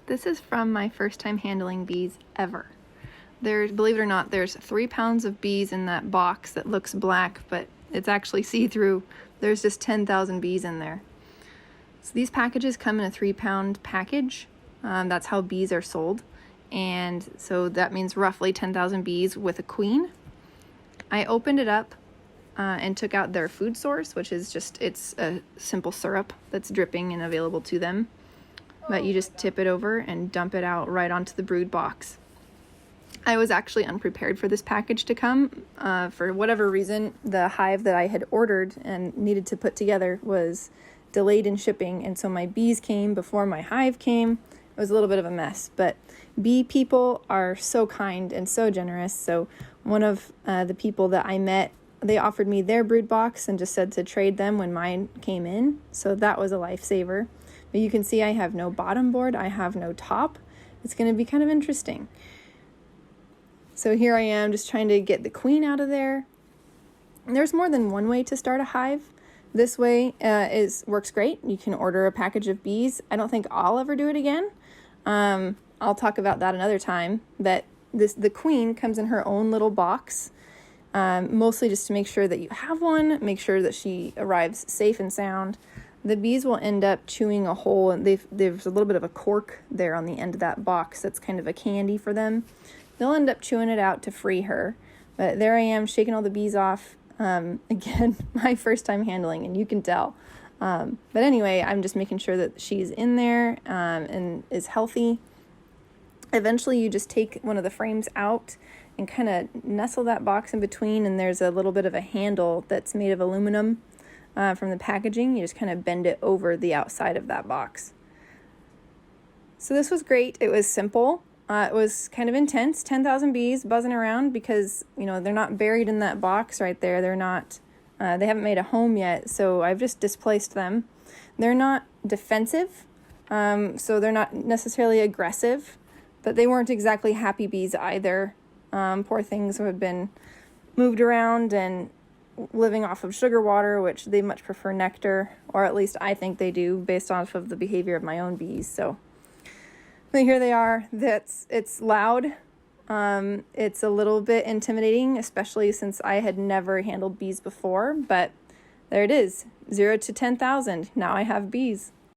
This is from my first time handling bees ever. Believe it or not, there's 3 pounds of bees in that box that looks black, but it's actually see-through. There's just 10,000 bees in there. So these packages come in a 3-pound package. That's how bees are sold. And so that means roughly 10,000 bees with a queen. I opened it up and took out their food source, which is it's a simple syrup that's dripping and available to them. But you just tip it over and dump it out right onto the brood box. I was actually unprepared for this package to come. For whatever reason, the hive that I had ordered and needed to put together was delayed in shipping, and so my bees came before my hive came. It was a little bit of a mess, but bee people are so kind and so generous. So one of the people that I met, they offered me their brood box and just said to trade them when mine came in. So that was a lifesaver. But you can see I have no bottom board, I have no top. It's going to be kind of interesting. So here I am just trying to get the queen out of there. And there's more than one way to start a hive. This way works great. You can order a package of bees. I don't think I'll ever do it again. I'll talk about that another time. But the queen comes in her own little box, mostly just to make sure that you have one, make sure that she arrives safe and sound. The bees will end up chewing a hole, and there's a little bit of a cork there on the end of that box that's kind of a candy for them. They'll end up chewing it out to free her. But there I am shaking all the bees off. Again, my first time handling, and you can tell. But anyway, I'm just making sure that she's in there and is healthy. Eventually, you just take one of the frames out and kind of nestle that box in between, and there's a little bit of a handle that's made of aluminum from the packaging. You just kind of bend it over the outside of that box. So this was great. It was simple. It was kind of intense. 10,000 bees buzzing around because, they're not buried in that box right there. They're not, they haven't made a home yet, so I've just displaced them. They're not defensive, so they're not necessarily aggressive, but they weren't exactly happy bees either. Poor things have been moved around and living off of sugar water, which they much prefer nectar, or at least I think they do based off of the behavior of my own bees. So but here they are. It's loud. It's a little bit intimidating, especially since I had never handled bees before, but there it is. 0 to 10,000. Now I have bees.